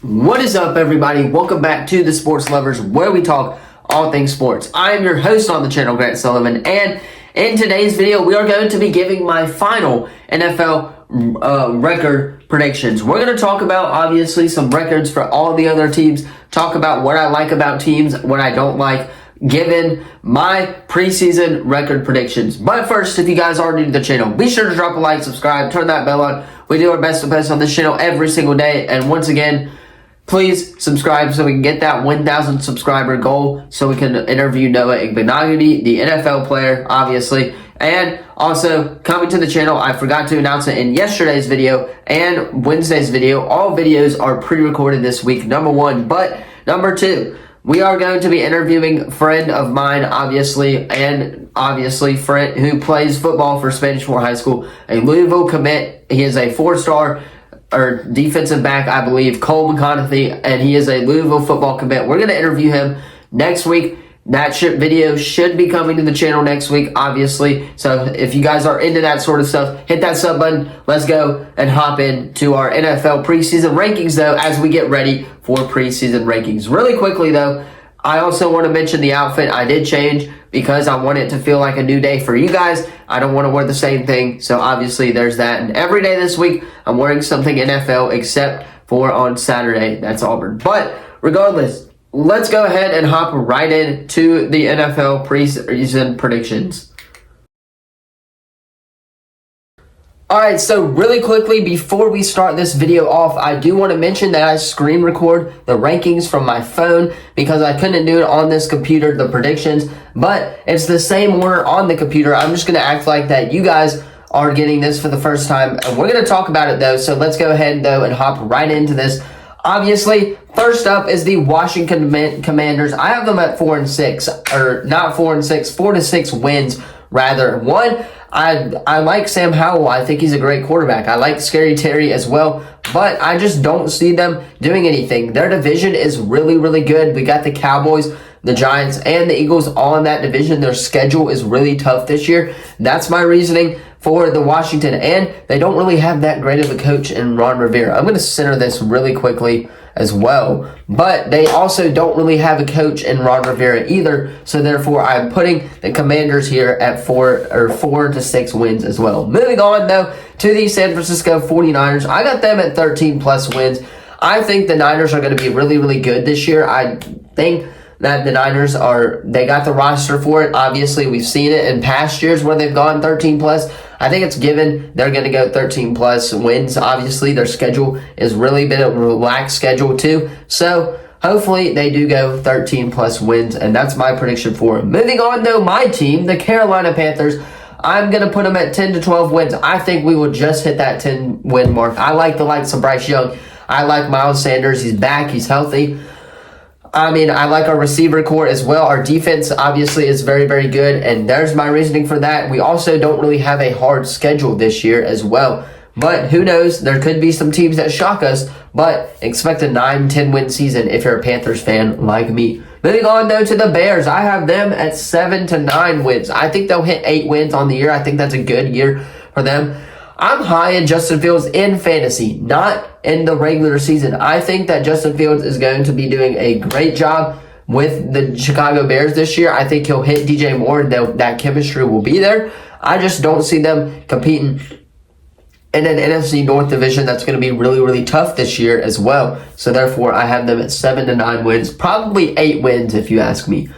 What is up, everybody? Welcome back to the Sports Lovers, where we talk all things sports. I am your host on the channel, Grant Sullivan, and in today's video, we are going to be giving my final NFL record predictions. We're going to talk about, obviously, some records for all the other teams, talk about what I like about teams, what I don't like, given my preseason record predictions. But first, if you guys are new to the channel, be sure to drop a like, subscribe, turn that bell on. We do our best to post on this channel every single day, and once again, please subscribe so we can get that 1,000 subscriber goal so we can interview Noah Igbinoghene, the NFL player, obviously. And also, coming to the channel, I forgot to announce it in yesterday's video and Wednesday's video. All videos are pre-recorded this week, number one. But number two, we are going to be interviewing a friend of mine, obviously, friend who plays football for Spanish Fort High School, a Louisville commit. He is a four-star or defensive back, I believe, Cole McConaughey, and he is a Louisville football commit. We're going to interview him next week. That video should be coming to the channel next week, obviously. So if you guys are into that sort of stuff, hit that sub button. Let's go and hop into our NFL preseason rankings, though, as we get ready for preseason rankings. Really quickly, though, I also want to mention the outfit I did change because I want it to feel like a new day for you guys. I don't want to wear the same thing, so obviously there's that. And every day this week, I'm wearing something NFL except for on Saturday. That's Auburn. But regardless, let's go ahead and hop right into the NFL preseason predictions. Alright, so really quickly, before we start this video off, I do want to mention that I screen record the rankings from my phone because I couldn't do it on this computer, the predictions, but it's the same order on the computer. I'm just going to act like that you guys are getting this for the first time, and we're going to talk about it, though, so let's go ahead, though, and hop right into this. Obviously, first up is the Washington Commanders. I have them at 4-6, or not 4-6, 4-6 wins, rather. One, I like Sam Howell. I think he's a great quarterback. I like Scary Terry as well, but I just don't see them doing anything. Their division is really, really good. We got the Cowboys, the Giants, and the Eagles all in that division. Their schedule is really tough this year. That's my reasoning for the Washington, and they don't really have that great of a coach in Ron Rivera. I'm going to center this really quickly as well, but they also don't really have a coach in Ron Rivera either, so therefore I'm putting the Commanders here at 4-6 wins as well. Moving on, though, to the San Francisco 49ers. I got them at 13 plus wins. I think the Niners are going to be really, really good this year. I think that the Niners they got the roster for it. Obviously, we've seen it in past years where they've gone 13 plus. I think it's given they're going to go 13 plus wins. Obviously, their schedule is really been a relaxed schedule too. So hopefully they do go 13 plus wins, and that's my prediction for them. Moving on, though, my team, the Carolina Panthers, I'm going to put them at 10 to 12 wins. I think we will just hit that 10 win mark. I like the likes of Bryce Young. I like Miles Sanders. He's back. He's healthy. I like our receiver core as well. Our defense, obviously, is very, very good, and there's my reasoning for that. We also don't really have a hard schedule this year as well, but who knows? There could be some teams that shock us, but expect a 9-10 win season if you're a Panthers fan like me. Moving on, though, to the Bears. I have them at 7 to 9 wins. I think they'll hit 8 wins on the year. I think that's a good year for them. I'm high in Justin Fields in fantasy, not in the regular season. I think that Justin Fields is going to be doing a great job with the Chicago Bears this year. I think he'll hit DJ Moore, and that chemistry will be there. I just don't see them competing in an NFC North division that's going to be really, really tough this year as well. So therefore, I have them at 7 to 9 wins, probably 8 wins if you ask me.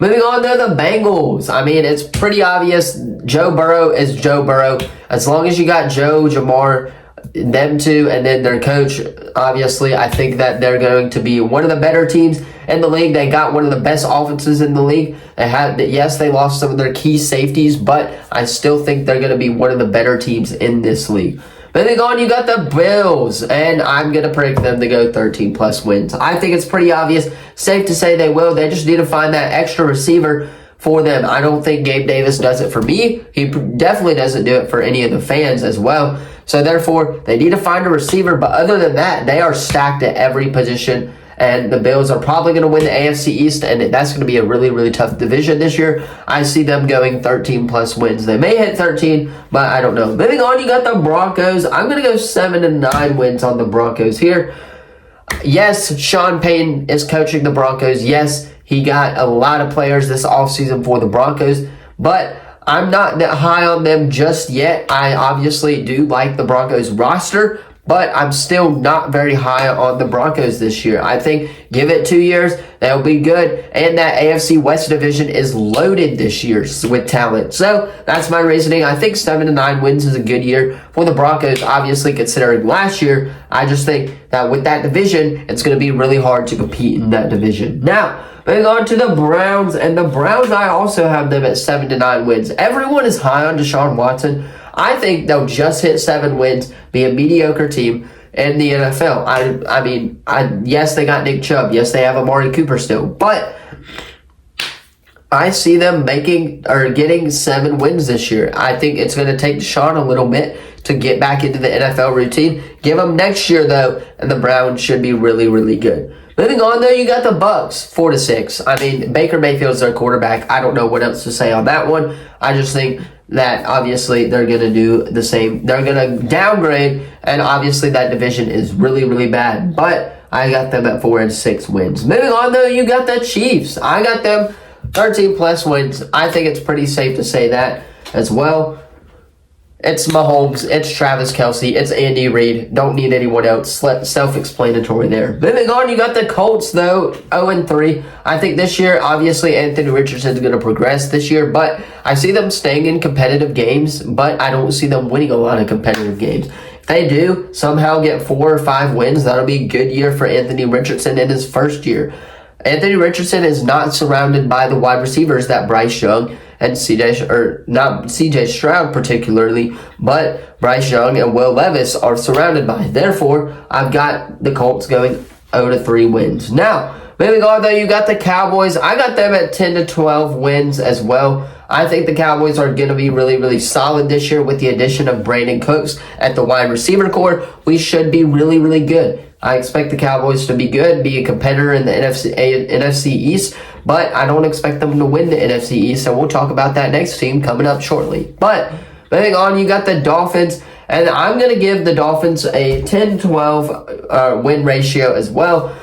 Moving on to the Bengals. It's pretty obvious. Joe Burrow is Joe Burrow. As long as you got Joe, Jamar, them two, and then their coach, obviously, I think that they're going to be one of the better teams in the league. They got one of the best offenses in the league. They lost some of their key safeties, but I still think they're going to be one of the better teams in this league. Moving on, you got the Bills, and I'm going to predict them to go 13 plus wins. I think it's pretty obvious. Safe to say they will. They just need to find that extra receiver for them. I don't think Gabe Davis does it for me. He definitely doesn't do it for any of the fans as well. So therefore, they need to find a receiver. But other than that, they are stacked at every position. And the Bills are probably going to win the AFC East, and that's going to be a really, really tough division this year. I see them going 13 plus wins. They may hit 13, but I don't know. Moving on, you got the Broncos. I'm going to go 7 to 9 wins on the Broncos here. Yes, Sean Payton is coaching the Broncos. Yes, he got a lot of players this offseason for the Broncos, but I'm not that high on them just yet. I obviously do like the Broncos roster, but I'm still not very high on the Broncos this year. I think give it 2 years, they'll be good. And that AFC West division is loaded this year with talent. So that's my reasoning. I think 7 to 9 wins is a good year for the Broncos, obviously considering last year. I just think that with that division, it's going to be really hard to compete in that division. Now, moving on to the Browns. And the Browns, I also have them at 7 to 9 wins. Everyone is high on Deshaun Watson. I think they'll just hit 7 wins, be a mediocre team in the NFL. I mean, yes, they got Nick Chubb. Yes, they have Amari Cooper still. But I see them getting 7 wins this year. I think it's going to take Deshaun a little bit to get back into the NFL routine. Give them next year, though, and the Browns should be really, really good. Moving on, though, you got the Bucks, 4 to 6. I mean, Baker Mayfield's their quarterback. I don't know what else to say on that one. I just think that obviously they're going to do the same. They're going to downgrade, and obviously that division is really, really bad. But I got them at 4 and 6 wins. Moving on, though, you got the Chiefs. I got them 13 plus wins. I think it's pretty safe to say that as well. It's Mahomes, it's Travis Kelce, it's Andy Reid. Don't need anyone else. Self-explanatory there. Moving on, you got the Colts, though, 0-3. I think this year, obviously, Anthony Richardson's going to progress this year, but I see them staying in competitive games, but I don't see them winning a lot of competitive games. If they do somehow get 4 or 5 wins, that'll be a good year for Anthony Richardson in his first year. Anthony Richardson is not surrounded by the wide receivers that Bryce Young and CJ Stroud particularly, but Bryce Young and Will Levis are surrounded by. Therefore, I've got the Colts going 0-3 wins. Now, moving on, though, you got the Cowboys. I got them at 10 to 12 wins as well. I think the Cowboys are going to be really, really solid this year with the addition of Brandon Cooks at the wide receiver core. We should be really, really good. I expect the Cowboys to be good, be a competitor in the NFC East, but I don't expect them to win the NFC East, so we'll talk about that next team coming up shortly. But moving on, you got the Dolphins, and I'm going to give the Dolphins a 10-12 win ratio as well.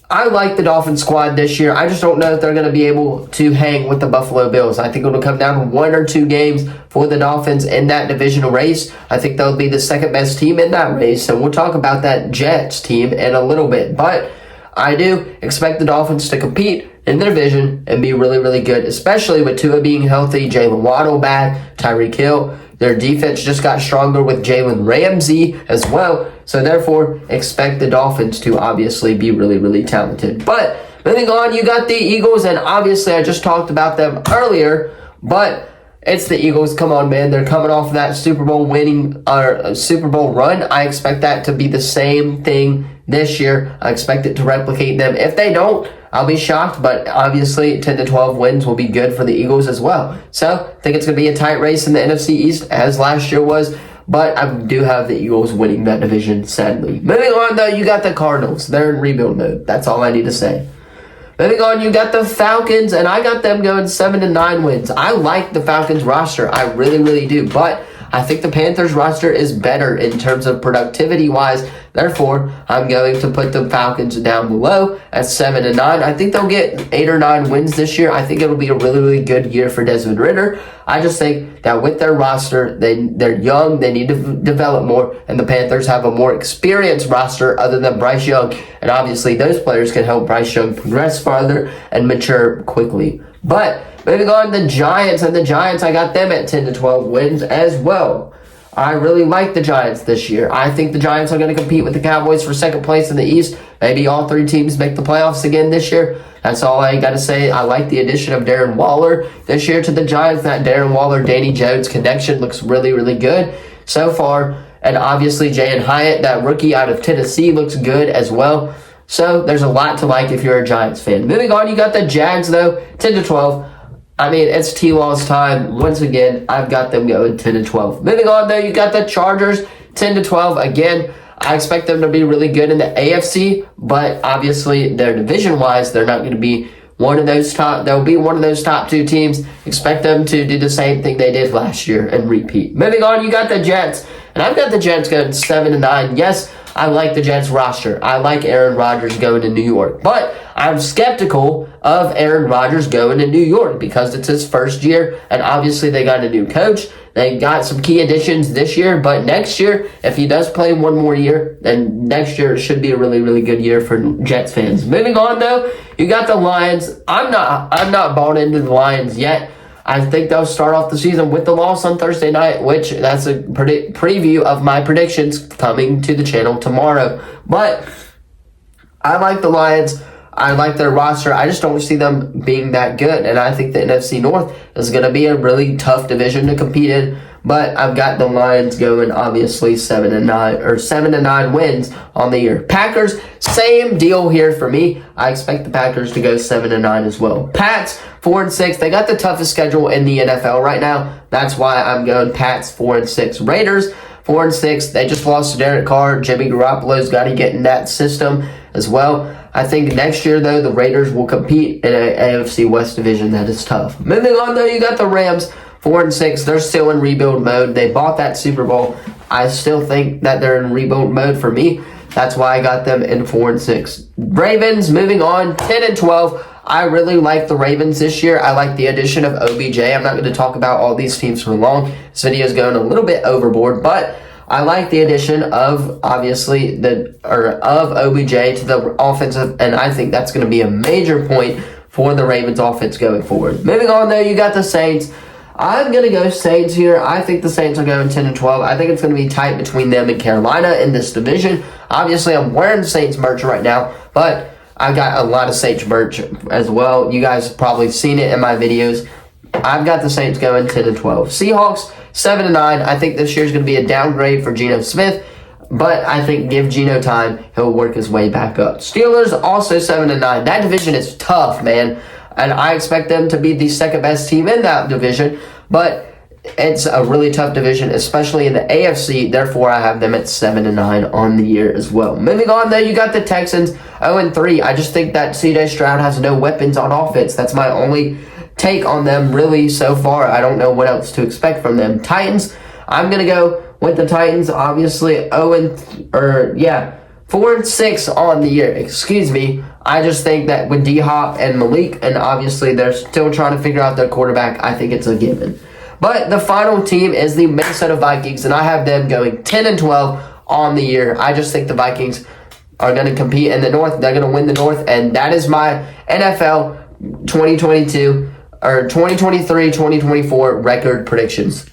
I like the Dolphins squad this year. I just don't know if they're going to be able to hang with the Buffalo Bills. I think it'll come down to 1 or 2 games for the Dolphins in that divisional race. I think they'll be the second best team in that race, and we'll talk about that Jets team in a little bit. But I do expect the Dolphins to compete in the division and be really, really good, especially with Tua being healthy, Jalen Waddle back, Tyreek Hill. Their defense just got stronger with Jalen Ramsey as well. So therefore, expect the Dolphins to obviously be really, really talented. But moving on, you got the Eagles, and obviously I just talked about them earlier, but it's the Eagles. Come on, man. They're coming off that Super Bowl Super Bowl run. I expect that to be the same thing this year. I expect it to replicate them. If they don't, I'll be shocked, but obviously 10 to 12 wins will be good for the Eagles as well. So I think it's going to be a tight race in the NFC East, as last year was, but I do have the Eagles winning that division, sadly. Moving on, though, you got the Cardinals. They're in rebuild mode. That's all I need to say. Moving on, you got the Falcons, and I got them going 7 to 9 wins. I like the Falcons roster. I really, really do, but I think the Panthers roster is better in terms of productivity-wise. Therefore, I'm going to put the Falcons down below at 7 to 9. I think they'll get 8 or 9 wins this year. I think it'll be a really, really good year for Desmond Ridder. I just think that with their roster, they're young, they need to develop more, and the Panthers have a more experienced roster other than Bryce Young. And obviously, those players can help Bryce Young progress farther and mature quickly. But moving on, the Giants, and the Giants, I got them at 10 to 12 wins as well. I really like the Giants this year. I think the Giants are going to compete with the Cowboys for second place in the East. Maybe all 3 teams make the playoffs again this year. That's all I got to say. I like the addition of Darren Waller this year to the Giants. That Darren Waller-Danny Jones connection looks really, really good so far. And obviously, Jalen Hyatt, that rookie out of Tennessee, looks good as well. So there's a lot to like if you're a Giants fan. Moving on, you got the Jags, though, 10 to 12. I mean, it's T-Law's time. Once again, I've got them going 10 to 12. Moving on, though, you got the Chargers, 10 to 12. Again, I expect them to be really good in the AFC, but obviously, their division-wise, they're not going to be one of those top. They'll be one of those top 2 teams. Expect them to do the same thing they did last year and repeat. Moving on, you got the Jets, and I've got the Jets going 7 to 9. Yes, I like the Jets roster. I like Aaron Rodgers going to New York. But I'm skeptical of Aaron Rodgers going to New York because it's his first year, and obviously they got a new coach. They got some key additions this year, but next year, if he does play one more year, then next year should be a really, really good year for Jets fans. Moving on, though, you got the Lions. I'm not bought into the Lions yet. I think they'll start off the season with the loss on Thursday night, which that's a preview of my predictions coming to the channel tomorrow. But I like the Lions. I like their roster. I just don't see them being that good. And I think the NFC North is going to be a really tough division to compete in. But I've got the Lions going, obviously, 7-9 wins on the year. Packers, same deal here for me. I expect the Packers to go 7-9 as well. Pats, 4-6. They got the toughest schedule in the NFL right now. That's why I'm going Pats, 4-6. Raiders, 4-6. They just lost to Derek Carr. Jimmy Garoppolo's got to get in that system as well. I think next year, though, the Raiders will compete in an AFC West division that is tough. Moving on, though, you got the Rams, 4-6. They're still in rebuild mode. They bought that Super Bowl. I still think that they're in rebuild mode for me. That's why I got them in 4-6. Ravens, moving on, 10-12. I really like the Ravens this year. I like the addition of OBJ. I'm not going to talk about all these teams for long. This video is going a little bit overboard, but I like the addition of, obviously, of OBJ to the offensive, and I think that's going to be a major point for the Ravens offense going forward. Moving on, though, you got the Saints. I'm going to go Saints here. I think the Saints are going 10-12. I think it's going to be tight between them and Carolina in this division. Obviously, I'm wearing Saints merch right now, but I got a lot of Saints merch as well. You guys have probably seen it in my videos. I've got the Saints going 10-12. Seahawks, 7-9. I think this year's going to be a downgrade for Geno Smith, but I think give Geno time, he'll work his way back up. Steelers, also 7-9. That division is tough, man, and I expect them to be the second best team in that division, but it's a really tough division, especially in the AFC. Therefore, I have them at 7-9 on the year as well. Moving on, though, you got the Texans, 0-3. I just think that C.J. Stroud has no weapons on offense. That's my only take on them, really, so far. I don't know what else to expect from them. Titans, I'm going to go with the Titans, obviously, 4-6 on the year. Excuse me. I just think that with D-Hop and Malik, and obviously they're still trying to figure out their quarterback, I think it's a given. But the final team is the Minnesota Vikings, and I have them going 10-12 on the year. I just think the Vikings are going to compete in the North. They're going to win the North, and that is my NFL 2022 or 2023-2024 record predictions.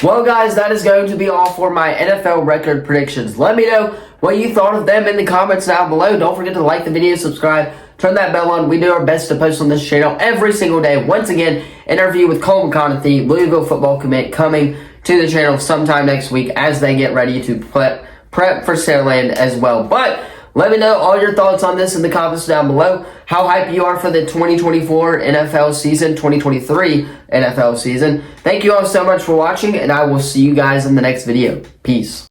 Well, guys, that is going to be all for my NFL record predictions. Let me know what you thought of them in the comments down below. Don't forget to like the video, subscribe, turn that bell on. We do our best to post on this channel every single day. Once again, interview with Cole McConaughey, Louisville football commit, coming to the channel sometime next week as they get ready to prep for Saraland as well. But let me know all your thoughts on this in the comments down below. How hyped you are for the 2024 NFL season, 2023 NFL season. Thank you all so much for watching, and I will see you guys in the next video. Peace.